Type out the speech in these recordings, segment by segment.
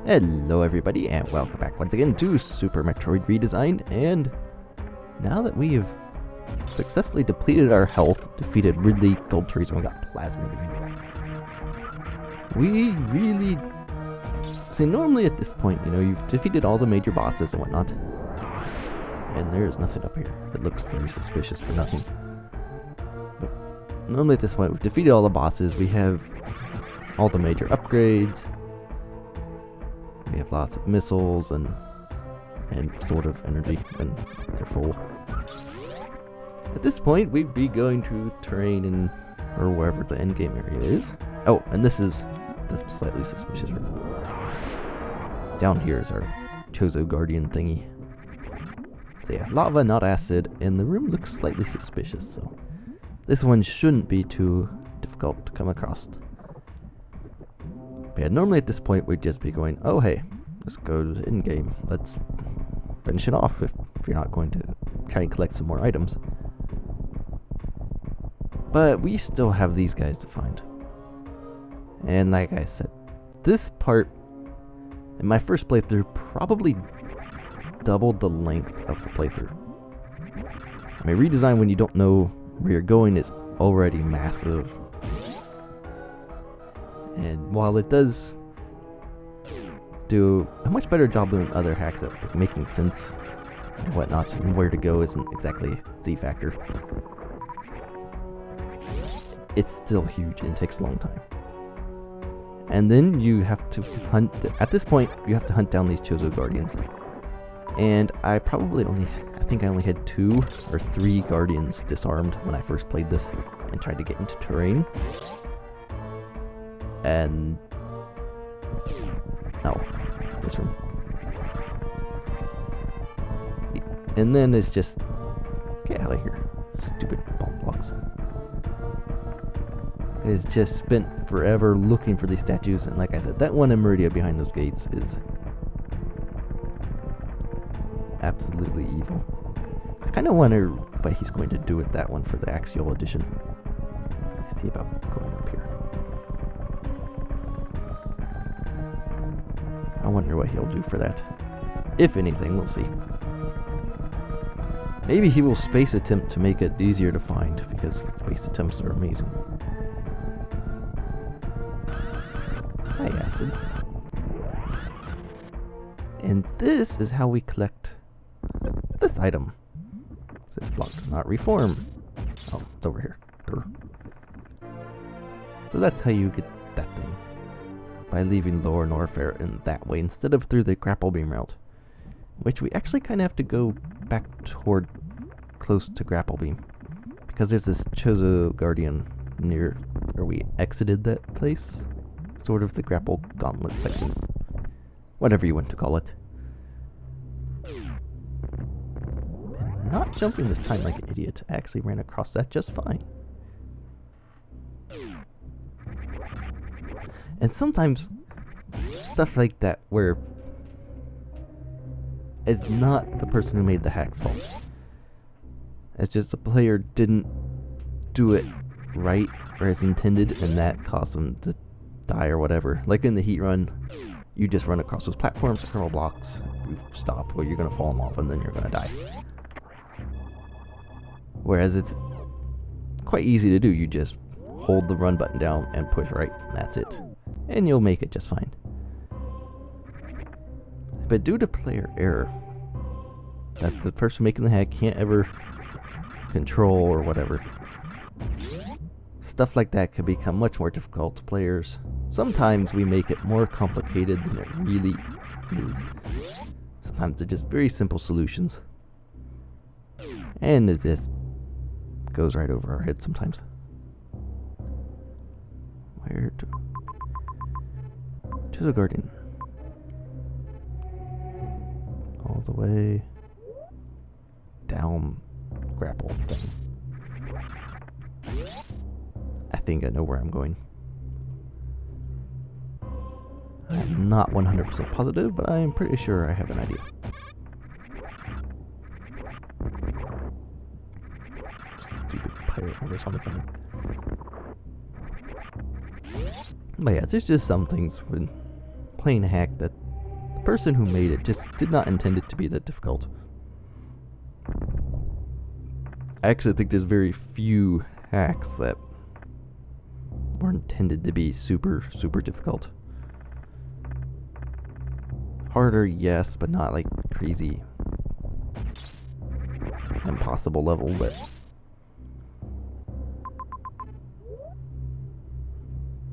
Hello everybody, and welcome back once again to Super Metroid Redesign. And now that we have successfully depleted our health, defeated Ridley, Gold Trees, and we got Plasma Beam, we really... See, normally at this point, you know, you've defeated all the major bosses and whatnot, and there's nothing up here. It looks very suspicious for nothing. But normally at this point, we've defeated all the bosses, we have all the major upgrades, we have lots of missiles and sort of energy when they're full. At this point, we'd be going to terrain in, or wherever the endgame area is. Oh, and this is the slightly suspicious room. Down here is our Chozo Guardian thingy. So yeah, lava, not acid, and the room looks slightly suspicious, so this one shouldn't be too difficult to come across. But yeah, normally at this point we'd just be going, oh hey, let's go to in-game. Let's finish it off if you're not going to try and collect some more items. But we still have these guys to find. And like I said, this part, in my first playthrough, probably doubled the length of the playthrough. I mean, Redesign, when you don't know where you're going, is already massive. And while it does do a much better job than other hacks at like, making sense and whatnot, and where to go isn't exactly Z factor, it's still huge and takes a long time. And then you have to hunt, at this point, you have to hunt down these Chozo Guardians. And I think I only had 2 or 3 Guardians disarmed when I first played this and tried to get into terrain. And oh, this room. And then it's just get out of here, stupid bomb blocks. It's just spent forever looking for these statues, and like I said, that one in Maridia behind those gates is absolutely evil. I kind of wonder what he's going to do with that one for the Axial Edition. Let's see about going up here. I wonder what he'll do for that. If anything, we'll see. Maybe he will space attempt to make it easier to find, because space attempts are amazing. Hi, Acid. And this is how we collect this item. This block does not reform. Oh, it's over here. Durr. So that's how you get that thing. By leaving lower Norfair in that way instead of through the grapple beam route, which we actually kind of have to go back toward close to grapple beam, because there's this Chozo Guardian near where we exited that place, sort of the grapple gauntlet section, whatever you want to call it. And not jumping this time like an idiot, I actually ran across that just fine. And sometimes stuff like that where it's not the person who made the hack's fault. It's just the player didn't do it right or as intended, and that caused them to die or whatever. Like in the heat run, you just run across those platforms, kernel blocks, you stop, or you're going to fall in lava and then you're going to die. Whereas it's quite easy to do. You just hold the run button down and push right, and that's it. And you'll make it just fine. But due to player error, that the person making the hack can't ever control or whatever, stuff like that can become much more difficult to players. Sometimes we make it more complicated than it really is. Sometimes they're just very simple solutions. And it just goes right over our heads sometimes. Where to... Chozo Guardian. All the way down grapple thing. I think I know where I'm going. I'm not 100% positive, but I am pretty sure I have an idea. Stupid pirate never saw me coming. But yeah, there's just some things when playing a hack that person who made it just did not intend it to be that difficult. I actually think there's very few hacks that were intended to be super, super difficult. Harder, yes, but not like crazy impossible level, but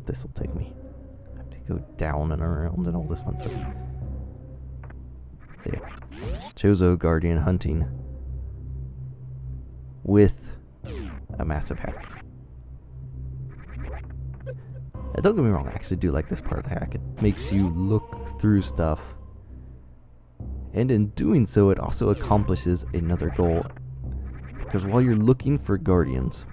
this will take me. I have to go down and around and all this fun stuff. So yeah, Chozo Guardian hunting with a massive hack. Now, don't get me wrong, I actually do like this part of the hack. It makes you look through stuff, and in doing so, it also accomplishes another goal. Because while you're looking for guardians,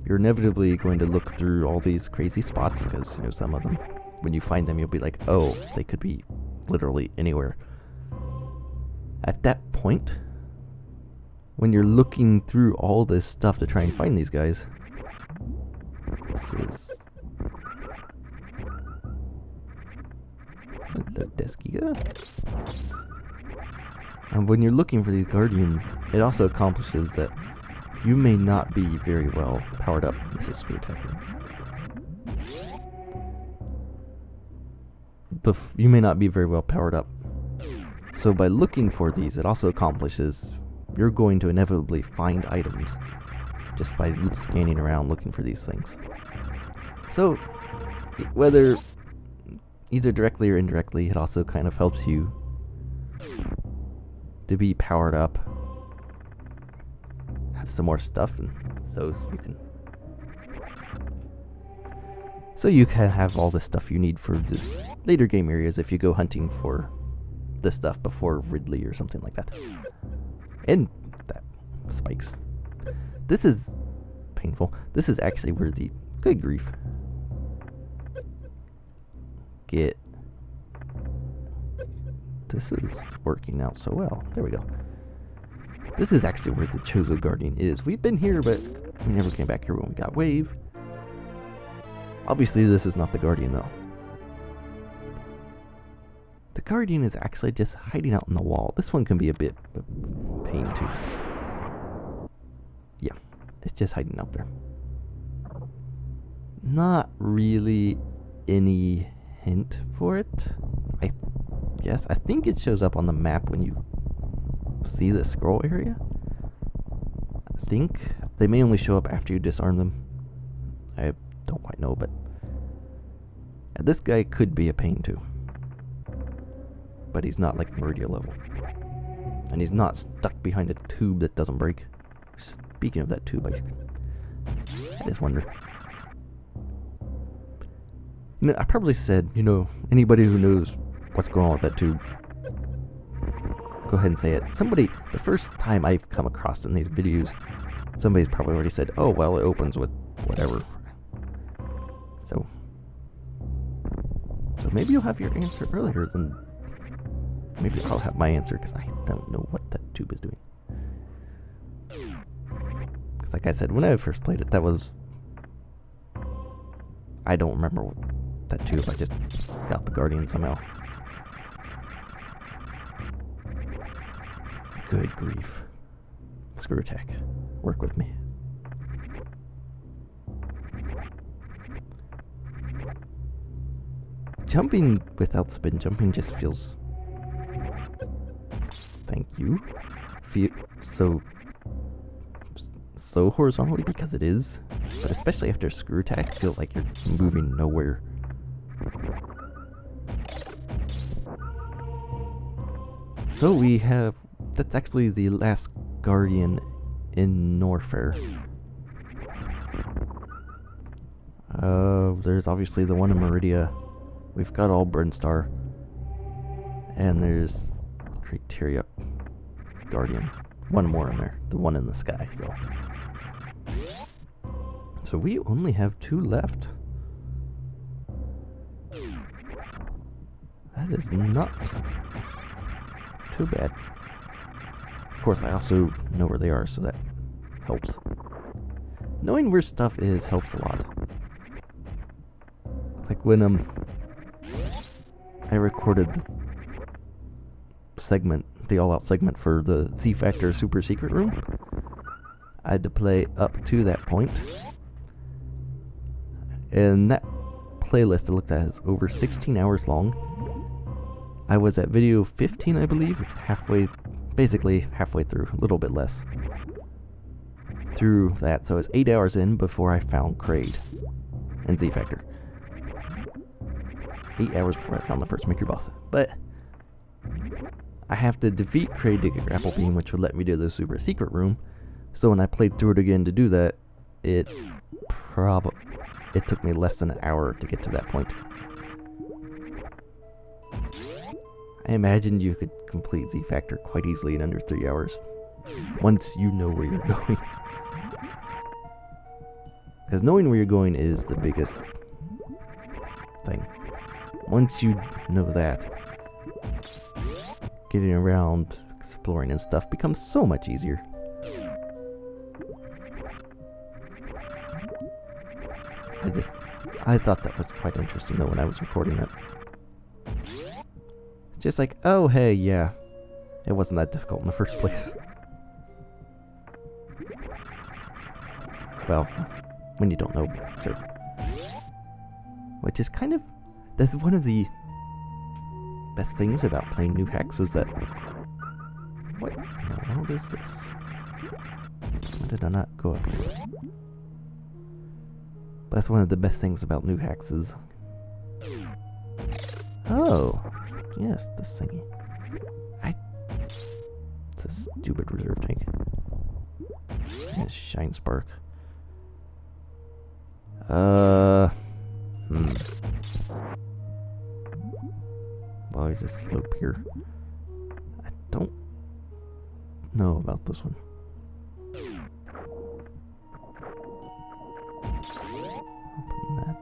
you're inevitably going to look through all these crazy spots, because, you know, some of them, when you find them, you'll be like, oh, they could be literally anywhere. At that point, when you're looking through all this stuff to try and find these guys, this is the Deskiga. And when you're looking for these guardians, it also accomplishes that you may not be very well powered up. This is Crateria. You may not be very well powered up. So by looking for these, it also accomplishes you're going to inevitably find items just by scanning around looking for these things. So whether either directly or indirectly, it also kind of helps you to be powered up, have some more stuff, and so you can have all the stuff you need for the later game areas if you go hunting for this stuff before Ridley or something like that. And that spikes. This is painful. This is actually where the good grief. This is working out so well. There we go. This is actually where the Chozo Guardian is. We've been here, but we never came back here when we got Wave. Obviously, this is not the Guardian, though. The Guardian is actually just hiding out in the wall. This one can be a bit of a pain, too. Yeah, it's just hiding out there. Not really any hint for it. I think it shows up on the map when you see the scroll area. I think they may only show up after you disarm them. I don't quite know, but this guy could be a pain too. But he's not like Maridia level. And he's not stuck behind a tube that doesn't break. Speaking of that tube, I just wonder. You know, I probably said, you know, anybody who knows what's going on with that tube, go ahead and say it. Somebody, the first time I've come across in these videos, somebody's probably already said, oh, well, it opens with whatever. So maybe you'll have your answer earlier than, maybe I'll have my answer, because I don't know what that tube is doing. Because like I said, when I first played it, that was, I don't remember that tube. I just got the Guardian somehow. Good grief. Screw attack. Work with me. Jumping without spin jumping just feels... Thank you. Feel so horizontally, because it is. But especially after screw attack, feel like you're moving nowhere. So we have... That's actually the last Guardian in Norfair. There's obviously the one in Maridia. We've got all Burnstar. And there's Crateria Guardian. One more in there. The one in the sky, So we only have 2 left. That is not too bad. Of course, I also know where they are, so that helps. Knowing where stuff is helps a lot. Like when I recorded this segment, the all-out segment for the Z Factor Super Secret Room. I had to play up to that point. And that playlist I looked at is over 16 hours long. I was at video 15, I believe, basically halfway through, a little bit less. Through that, so I was 8 hours in before I found Kraid and Z Factor. 8 hours before I found the first major boss. But I have to defeat Kraid to get Grapple Beam, which would let me do the Super Secret Room. So when I played through it again to do that, it took me less than an hour to get to that point. I imagine you could complete Z Factor quite easily in under 3 hours, once you know where you're going. Because knowing where you're going is the biggest thing. Once you know that, getting around, exploring and stuff becomes so much easier. I thought that was quite interesting though when I was recording it. Just like, oh hey, yeah, it wasn't that difficult in the first place. Well, when you don't know, sure. Which is kind of, that's one of the best things about playing new hacks is that, what in the world is this? Why did I not go up here? But that's one of the best things about new hacks is, oh, yes, this thingy. This stupid reserve tank. Yes, Shine Spark. Well, there's a slope here. I don't know about this one. Open that.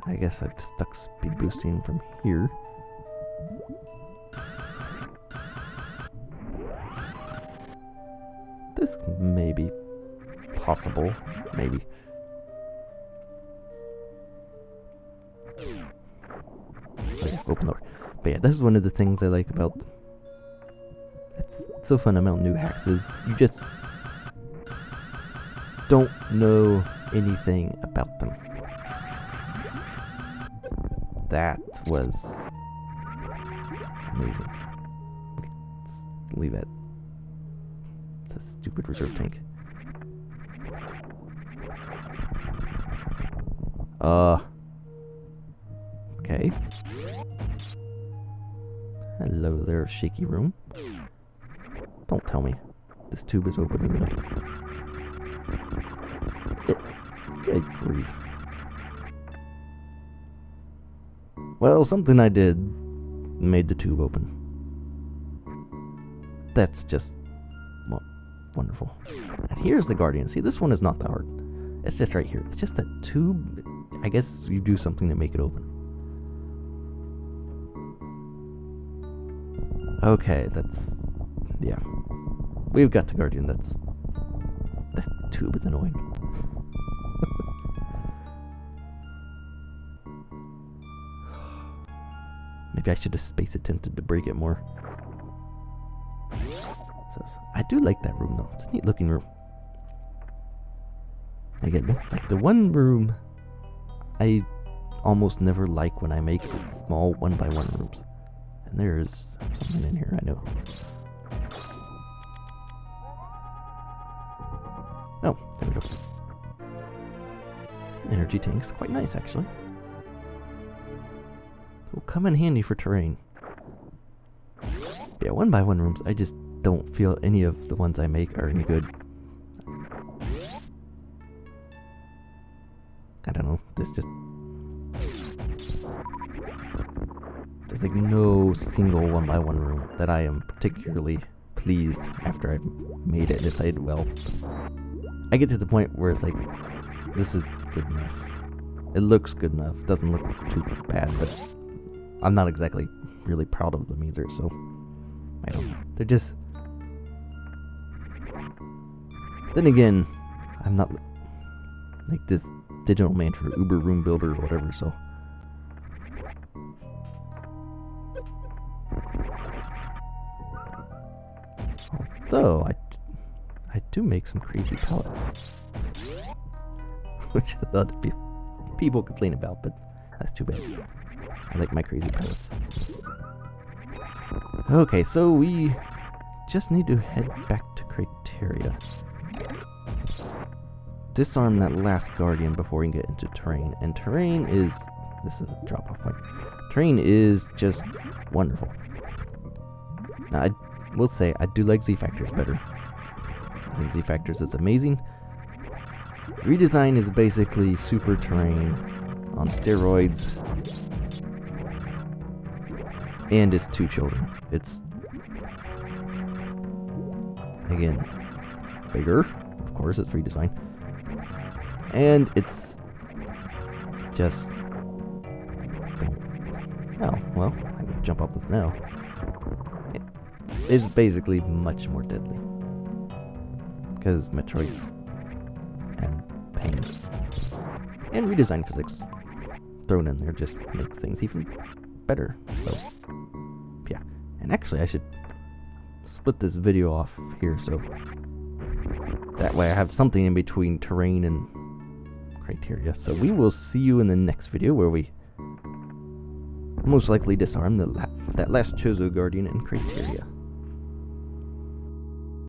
I guess I'm stuck speed boosting from here. This may be possible, maybe. Oh yeah, open door. But yeah, this is one of the things I like about, it's so fun about new hacks is you just don't know anything about them. That was amazing. Let's leave it. The stupid reserve tank. Okay. Hello there, shaky room. Don't tell me this tube is open, isn't it? Good grief. Well, something I did made the tube open. That's just, well, wonderful. And here's the Guardian. See, this one is not that hard. It's just right here. It's just that tube. I guess you do something to make it open. Okay, that's, yeah. We've got the Guardian. That tube is annoying. Maybe I should have space attempted to break it more. I do like that room though. It's a neat looking room. Again, that's like the one room I almost never like when I make small 1x1 rooms. And there's something in here, I know. Oh, there we go. Energy tanks, quite nice actually. Will come in handy for terrain. Yeah, 1x1 rooms, I just don't feel any of the ones I make are any good. I don't know, there's like no single 1x1 room that I am particularly pleased after I've made it and decided, well, I get to the point where it's like, this is good enough. It looks good enough, doesn't look too bad, but I'm not exactly really proud of them either, so I don't know. They're just, then again, I'm not like this digital man for Uber Room Builder or whatever, so Although, I do make some crazy pellets. Which a lot of people complain about, but that's too bad. I like my crazy pellets. Okay, so we just need to head back to Crateria. Disarm that last guardian before we can get into terrain. And terrain is... This is a drop-off point. Terrain is just wonderful. Now, I will say, I do like Z-Factors better. I think Z-Factors is amazing. Redesign is basically super terrain on steroids. And it's two children. It's... Again, bigger. Of course, it's Redesign. And it's... just... Oh, well, I can jump off this now. It's basically much more deadly. Because Metroids and pain and redesign physics thrown in there just make things even better. So, yeah. And actually, I should split this video off here so that way I have something in between terrain and Crateria. So we will see you in the next video where we most likely disarm that last Chozo Guardian in Crateria.